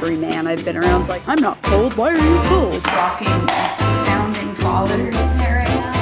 every man I've been around is like, I'm not cold, why are you cold? Rocking founding father hair right now.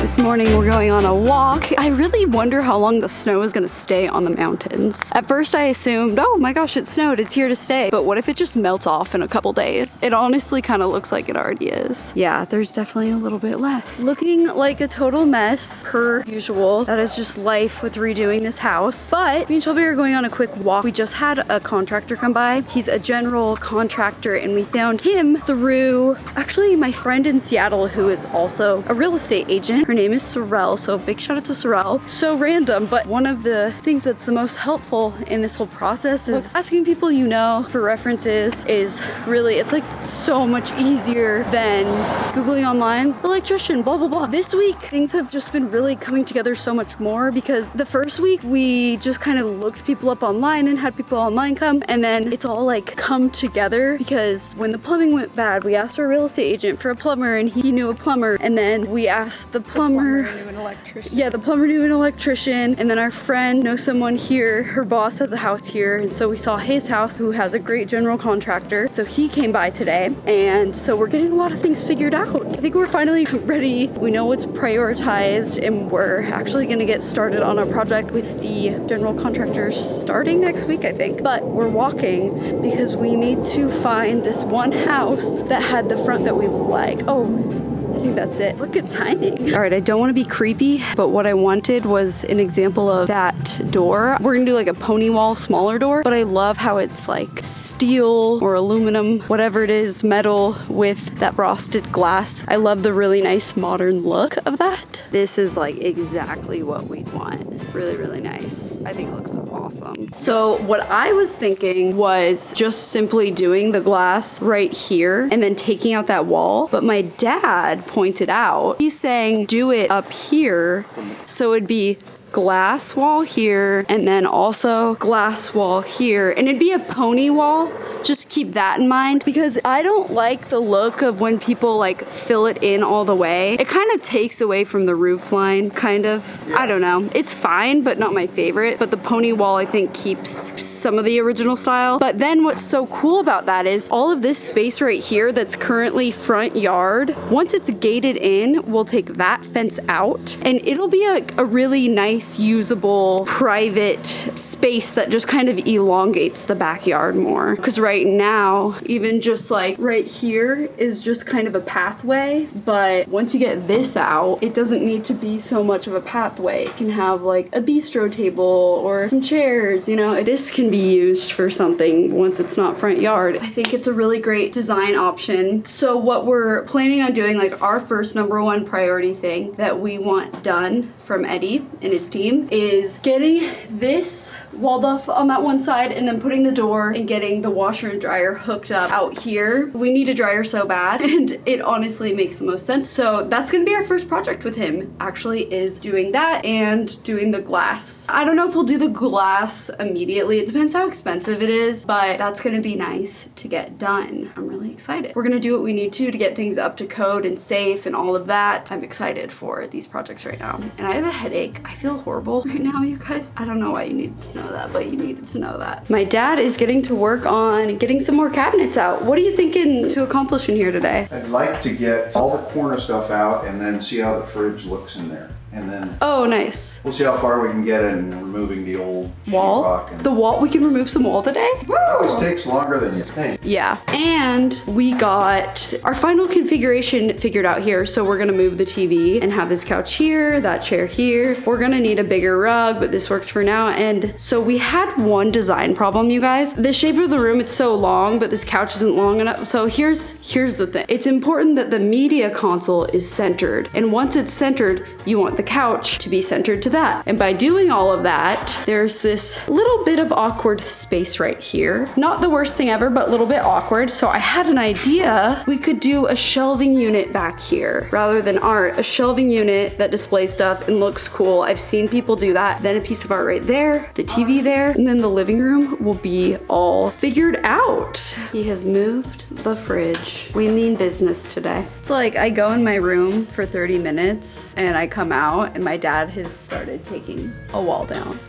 This morning we're going on a walk. I really wonder how long the snow is gonna stay on the mountains. At first I assumed, oh my gosh, it snowed, it's here to stay. But what if it just melts off in a couple days? It honestly kind of looks like it already is. Yeah, there's definitely a little bit less. Looking like a total mess, per usual. That is just life with redoing this house. But me and Shelby are going on a quick walk. We just had a contractor come by. He's a general contractor and we found him through actually my friend in Seattle who is also a real estate agent. Her name is Sorrel, so big shout out to Sorrel. So random, but one of the things that's the most helpful in this whole process is asking people you know for references. Is really, it's like so much easier than Googling online, electrician, blah, blah, blah. This week, things have just been really coming together so much more because the first week we just kind of looked people up online and had people online come, and then it's all like come together because when the plumbing went bad, we asked our real estate agent for a plumber and he knew a plumber, and then we asked the plumber Knew an electrician. yeah, the plumber knew an electrician, and then our friend knows someone here. Her boss has a house here, and so we saw his house, who has a great general contractor. So he came by today, and so we're getting a lot of things figured out. I think we're finally ready. We know what's prioritized, and we're actually gonna get started on our project with the general contractors starting next week, I think. But we're walking because we need to find this one house that had the front that we like. Oh, I think that's it. Look at timing. All right, I don't want to be creepy, but what I wanted was an example of that door. We're gonna do like a pony wall, smaller door, but I love how it's like steel or aluminum, whatever it is, metal with that frosted glass. I love the really nice modern look of that. This is like exactly what we'd want. Really, really nice. I think it looks awesome. So what I was thinking was just simply doing the glass right here and then taking out that wall, but my dad pointed out, he's saying do it up here, so it'd be glass wall here and then also glass wall here, and it'd be a pony wall. Just keep that in mind because I don't like the look of when people like fill it in all the way. It kind of takes away from the roof line, kind of. I don't know. It's fine, but not my favorite. But the pony wall, I think, keeps some of the original style. But then what's so cool about that is all of this space right here that's currently front yard, once it's gated in, we'll take that fence out and it'll be a really nice, usable, private space that just kind of elongates the backyard more. Because right now, even just like right here is just kind of a pathway, but once you get this out, it doesn't need to be so much of a pathway. It can have like a bistro table or some chairs, you know. This can be used for something once it's not front yard. I think it's a really great design option. So what we're planning on doing, like our first #1 priority thing that we want done from Eddie and his team, is getting this walled off on that one side and then putting the door and getting the washer and dryer hooked up out here. We need a dryer so bad and it honestly makes the most sense. So that's gonna be our first project with him, actually, is doing that and doing the glass. I don't know if we'll do the glass immediately. It depends how expensive it is, but that's gonna be nice to get done. I'm really excited. We're gonna do what we need to get things up to code and safe and all of that. I'm excited for these projects right now. And I have a headache. I feel horrible right now, you guys. I don't know why you needed to know that, but you needed to know that. My dad is getting to work on getting some more cabinets out. What are you thinking to accomplish in here today? I'd like to get all the corner stuff out and then see how the fridge looks in there. And then Oh, nice. we'll see how far we can get in removing the old Wall? sheetrock. And The wall? We can remove some wall today? it always takes longer than you think. Yeah, and we got our final configuration figured out here. So we're gonna move the TV and have this couch here, that chair here. We're gonna need a bigger rug, but this works for now. And so we had one design problem, you guys. The shape of the room, it's so long, but this couch isn't long enough. So here's the thing. It's important that the media console is centered. And once it's centered, you want the couch to be centered to that. And by doing all of that, there's this little bit of awkward space right here. Not the worst thing ever, but a little bit awkward. So I had an idea. We could do a shelving unit back here rather than art. A shelving unit that displays stuff and looks cool. I've seen people do that. Then a piece of art right there, the TV there, and then the living room will be all figured out. He has moved the fridge. We mean business today. It's like I go in my room for 30 minutes and I come out and my dad has started taking a wall down.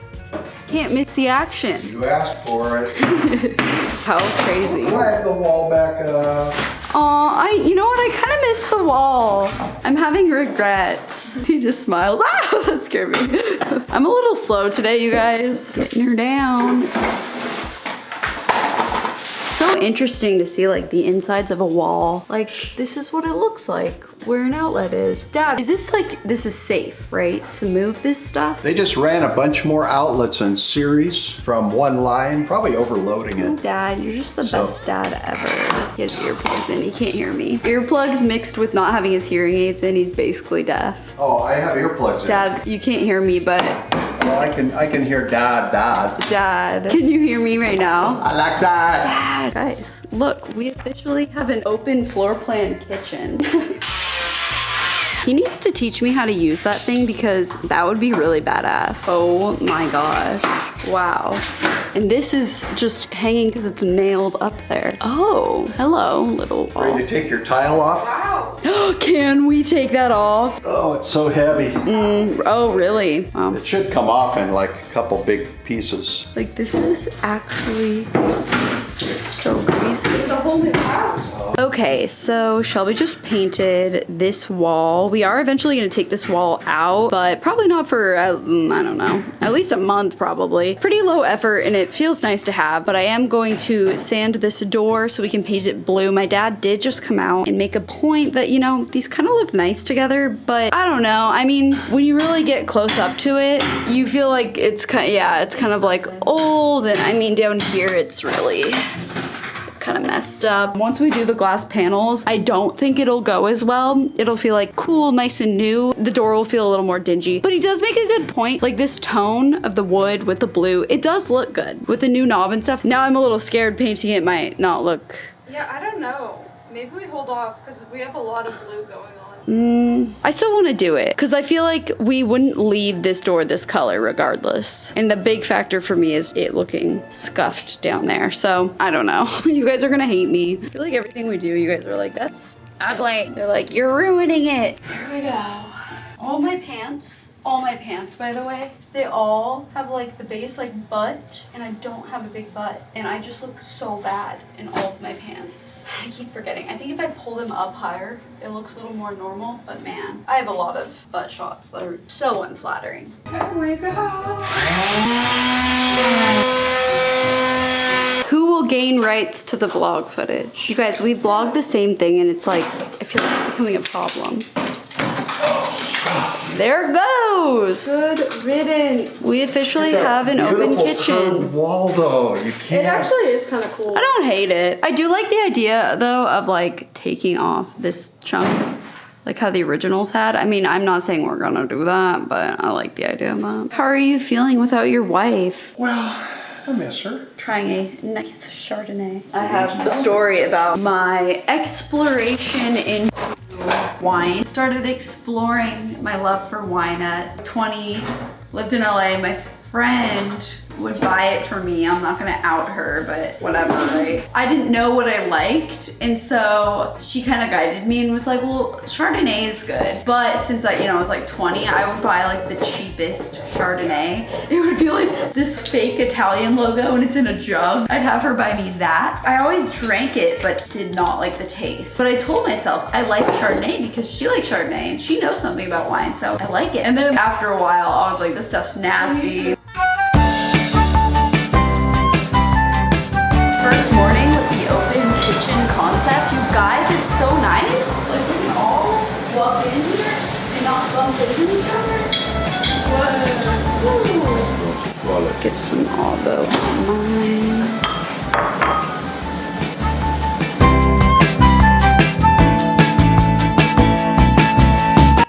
Can't miss the action. You asked for it. How crazy. I have the wall back up. You know what? I kind of miss the wall. I'm having regrets. He just smiles. Ah, that scared me. I'm a little slow today, you guys. Getting her down. So interesting to see like the insides of a wall. Like this is what it looks like where an outlet is. Dad, is this like, this is safe, right? To move this stuff? They just ran a bunch more outlets in series from one line, probably overloading it. Dad, you're just the best dad ever. He has earplugs in, he can't hear me. Earplugs mixed with not having his hearing aids in, he's basically deaf. Oh, I have earplugs in. Dad, you can't hear me, but well, I can hear Dad. Dad, can you hear me right now? Alexa. Dad. Guys, look, we officially have an open floor plan kitchen. He needs to teach me how to use that thing because that would be really badass. Oh my gosh. Wow. And this is just hanging because it's nailed up there. Oh, hello, little wall. Ready to take your tile off? Wow. Can we take that off? Oh, it's so heavy. Oh, really? Wow. It should come off in like a couple big pieces. Like this is actually so crazy. It's a whole new house. Okay, so Shelby just painted this wall. We are eventually gonna take this wall out, but probably not for, I don't know, at least a month probably. Pretty low effort and it feels nice to have, but I am going to sand this door so we can paint it blue. My dad did just come out and make a point that, you know, these kind of look nice together, but I don't know. I mean, when you really get close up to it, you feel like it's kind of, yeah, it's kind of like old, and I mean down here it's really kind of messed up. Once we do the glass panels, I don't think it'll go as well. It'll feel like cool, nice and new. The door will feel a little more dingy, but he does make a good point. Like this tone of the wood with the blue, it does look good with the new knob and stuff. Now I'm a little scared painting it might not look. Yeah, I don't know. Maybe we hold off because we have a lot of blue going on. I still want to do it because I feel like we wouldn't leave this door this color regardless. And the big factor for me is it looking scuffed down there. So I don't know. You guys are gonna hate me. I feel like everything we do, you guys are like, that's ugly. They're like, you're ruining it. Here we go. All my pants, by the way, they all have like the base like butt, and I don't have a big butt, and I just look so bad in all of my pants. I keep forgetting. I think if I pull them up higher, it looks a little more normal, but man, I have a lot of butt shots that are so unflattering. Here we go. Who will gain rights to the vlog footage? You guys, we vlog the same thing, and it's like, I feel like it's becoming a problem. There it goes. Good riddance. We officially have an open kitchen. Wall though, you can't. It actually is kind of cool. I don't hate it. I do like the idea though of like taking off this chunk, like how the originals had. I mean, I'm not saying we're gonna do that, but I like the idea of that. How are you feeling without your wife? Well, I miss her. Trying a nice Chardonnay. I have the story about my exploration in wine. Started exploring my love for wine at 20, lived in LA. My friend would buy it for me. I'm not gonna out her, but whatever, right? I didn't know what I liked, and so she kind of guided me and was like, well, Chardonnay is good. But since I was like 20, I would buy like the cheapest Chardonnay. It would be like this fake Italian logo and it's in a jug. I'd have her buy me that. I always drank it, but did not like the taste. But I told myself I like Chardonnay because she likes Chardonnay and she knows something about wine, so I like it. And then after a while, I was like, this stuff's nasty. First morning with the open kitchen concept. You guys, it's so nice. Like we can all walk in here and not bump into each other. Whoa. Get some avo on mine.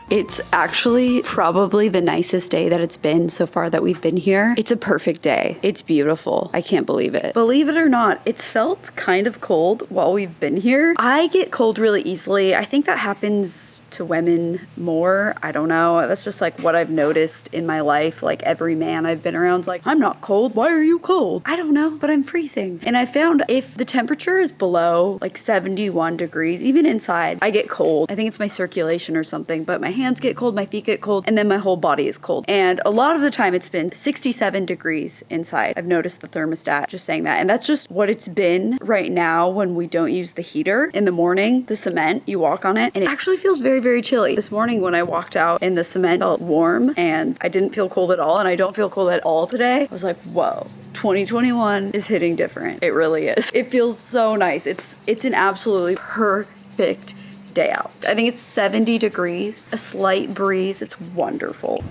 It's actually probably the nicest day that it's been so far that we've been here. It's a perfect day. It's beautiful. I can't believe it. Believe it or not, it's felt kind of cold while we've been here. I get cold really easily. I think that happens to women more. I don't know. That's just like what I've noticed in my life. Like every man I've been around's like, I'm not cold. Why are you cold? I don't know, but I'm freezing. And I found if the temperature is below like 71 degrees, even inside, I get cold. I think it's my circulation or something, but my hands get cold, my feet get cold, and then my whole body is cold. And a lot of the time it's been 67 degrees inside. I've noticed the thermostat just saying that. And that's just what it's been right now when we don't use the heater. In the morning, the cement, you walk on it, and it actually feels very, very chilly. This morning when I walked out and the cement felt warm and I didn't feel cold at all, and I don't feel cold at all today, I was like, whoa. 2021 is hitting different. It really is. It feels so nice. It's an absolutely perfect day out. I think it's 70 degrees, a slight breeze. It's wonderful.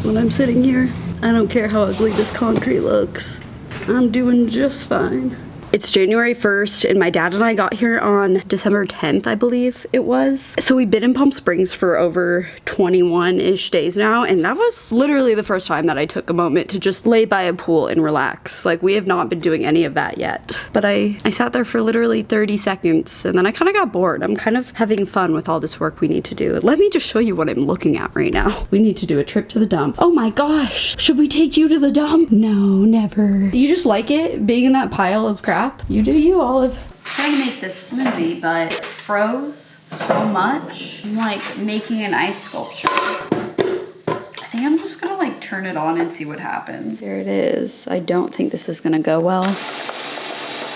When I'm sitting here, I don't care how ugly this concrete looks. I'm doing just fine. It's January 1st and my dad and I got here on December 10th, I believe it was. So we've been in Palm Springs for over 21-ish days now, and that was literally the first time that I took a moment to just lay by a pool and relax. Like, we have not been doing any of that yet. But I sat there for literally 30 seconds and then I kind of got bored. I'm kind of having fun with all this work we need to do. Let me just show you what I'm looking at right now. We need to do a trip to the dump. Oh my gosh, should we take you to the dump? No, never. You just like it being in that pile of crap? You do you, Olive. I'm trying to make this smoothie, but it froze so much. I'm like making an ice sculpture. I think I'm just gonna like turn it on and see what happens. There it is. I don't think this is gonna go well.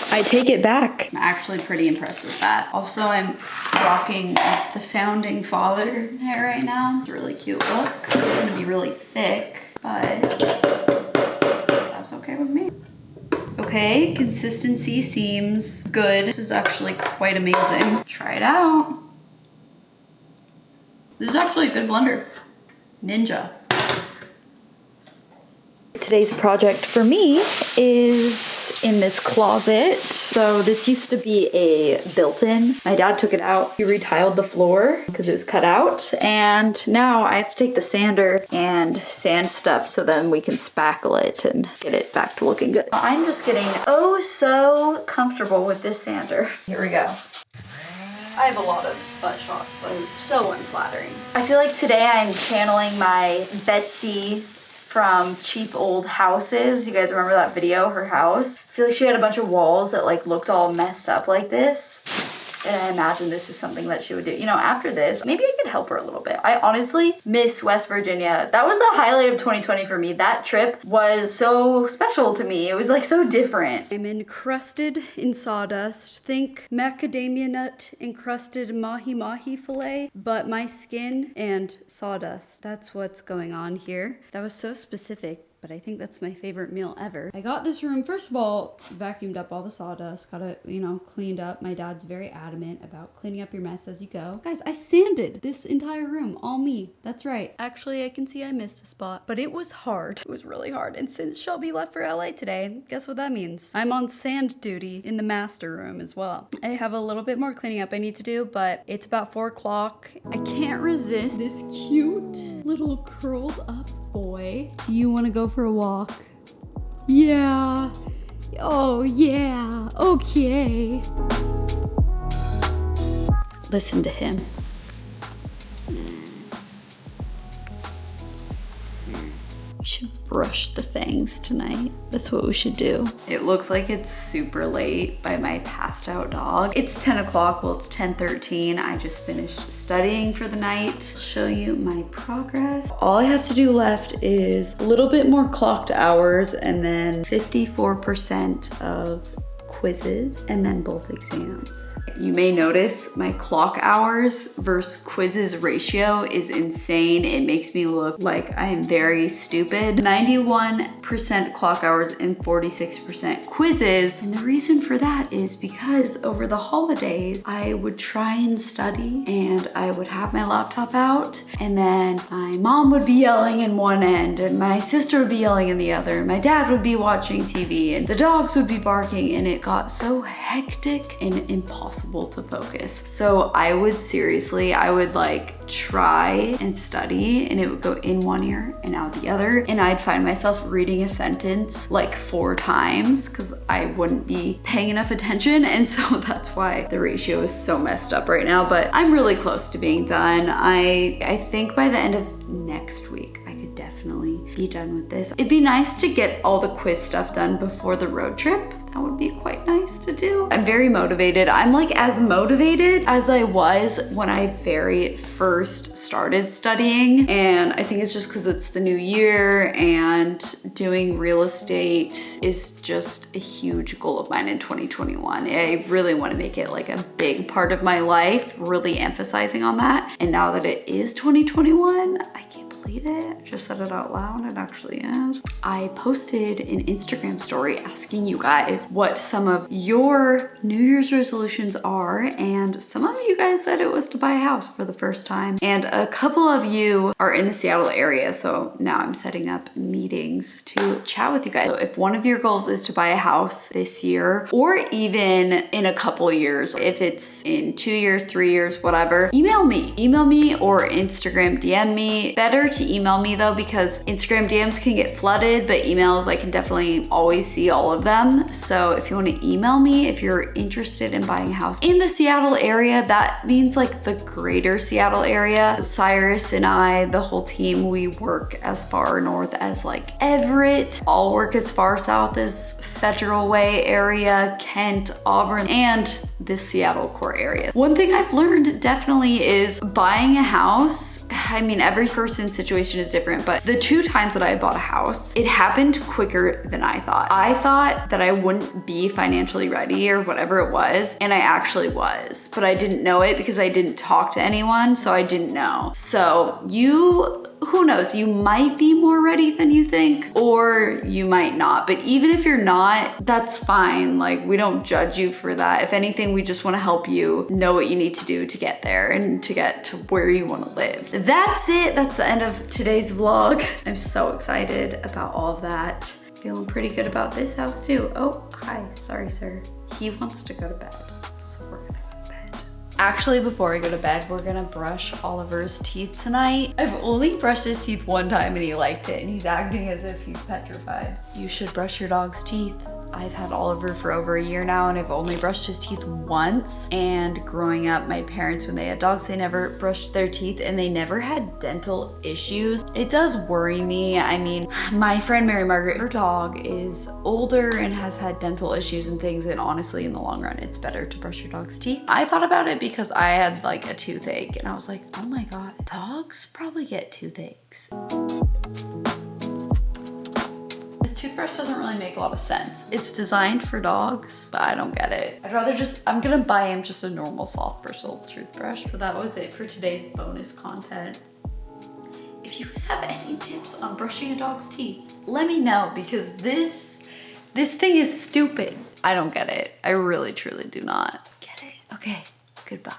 I take it back. I'm actually pretty impressed with that. Also, I'm rocking like the founding father hair right now. It's a really cute look. It's gonna be really thick, but that's okay with me. Okay, consistency seems good. This is actually quite amazing. Try it out. This is actually a good blender. Ninja. Today's project for me is in this closet. So this used to be a built-in. My dad took it out. He retiled the floor because it was cut out. And now I have to take the sander and sand stuff so then we can spackle it and get it back to looking good. I'm just getting oh so comfortable with this sander. Here we go. I have a lot of butt shots that are so unflattering. I feel like today I'm channeling my Betsy from Cheap Old Houses. You guys remember that video, her house? I feel like she had a bunch of walls that like looked all messed up like this. And I imagine this is something that she would do. You know, after this, maybe I could help her a little bit. I honestly miss West Virginia. That was the highlight of 2020 for me. That trip was so special to me. It was like so different. I'm encrusted in sawdust. Think macadamia nut encrusted mahi-mahi fillet, but my skin and sawdust. That's what's going on here. That was so specific. But I think that's my favorite meal ever. I got this room, first of all, vacuumed up all the sawdust, got it, you know, cleaned up. My dad's very adamant about cleaning up your mess as you go. Guys, I sanded this entire room, all me. That's right. Actually, I can see I missed a spot, but it was hard. It was really hard. And since Shelby left for LA today, guess what that means? I'm on sand duty in the master room as well. I have a little bit more cleaning up I need to do, but it's about 4 o'clock. I can't resist this cute little curled up boy. Do you want to go for a walk? Yeah. Oh yeah. Okay. Listen to him. We should brush the fangs tonight. That's what we should do. It looks like it's super late by my passed out dog. It's 10 o'clock, well it's 10:13. I just finished studying for the night. I'll show you my progress. All I have to do left is a little bit more clocked hours and then 54% of quizzes and then both exams. You may notice my clock hours versus quizzes ratio is insane. It makes me look like I am very stupid. 91% clock hours and 46% quizzes. And the reason for that is because over the holidays, I would try and study and I would have my laptop out and then my mom would be yelling in one end and my sister would be yelling in the other and my dad would be watching TV and the dogs would be barking and it it got so hectic and impossible to focus. So I would like try and study, and it would go in one ear and out the other, and I'd find myself reading a sentence like 4 times because I wouldn't be paying enough attention. And so that's why the ratio is so messed up right now, but I'm really close to being done. I think by the end of next week I could definitely be done with this. It'd be nice to get all the quiz stuff done before the road trip. That would be quite nice to do. I'm very motivated. I'm like as motivated as I was when I very first started studying. And I think it's just because it's the new year, and doing real estate is just a huge goal of mine in 2021. I really want to make it like a big part of my life, really emphasizing on that. And now that it is 2021, I can't believe it. I just said it out loud. It actually is. I posted an Instagram story asking you guys what some of your New Year's resolutions are, and some of you guys said it was to buy a house for the first time, and a couple of you are in the Seattle area, so now I'm setting up meetings to chat with you guys. So if one of your goals is to buy a house this year, or even in a couple years, if it's in 2 years, 3 years, whatever, email me or Instagram DM me. Better to email me though, because Instagram DMs can get flooded, but emails, I can definitely always see all of them. So if you want to email me if you're interested in buying a house in the Seattle area, that means like the greater Seattle area. Cyrus and I, the whole team, we work as far north as like Everett. I'll work as far south as Federal Way area, Kent, Auburn, and this Seattle core area. One thing I've learned definitely is buying a house. I mean, every person's situation is different, but the 2 times that I bought a house, it happened quicker than I thought. I thought that I wouldn't be financially ready or whatever it was, and I actually was, but I didn't know it because I didn't talk to anyone, so I didn't know. So who knows, you might be more ready than you think, or you might not. But even if you're not, that's fine. Like, we don't judge you for that. If anything, we just want to help you know what you need to do to get there and to get to where you want to live. That's it. That's the end of today's vlog. I'm so excited about all of that. Feeling pretty good about this house too. Oh, hi, sorry, sir. He wants to go to bed, so we're gonna go to bed. Actually, before I go to bed, we're gonna brush Oliver's teeth tonight. I've only brushed his teeth 1 time and he liked it, and he's acting as if he's petrified. You should brush your dog's teeth. I've had Oliver for over a year now, and I've only brushed his teeth once. And growing up, my parents, when they had dogs, they never brushed their teeth, and they never had dental issues. It does worry me. I mean, my friend Mary Margaret, her dog is older and has had dental issues and things, and honestly, in the long run, it's better to brush your dog's teeth. I thought about it because I had like a toothache, and I was like, oh my God, dogs probably get toothaches. This toothbrush doesn't really make a lot of sense. It's designed for dogs, but I don't get it. I'm gonna buy him just a normal soft bristle toothbrush. So that was it for today's bonus content. If you guys have any tips on brushing a dog's teeth, let me know, because this thing is stupid. I don't get it. I really, truly do not get it. Okay, goodbye.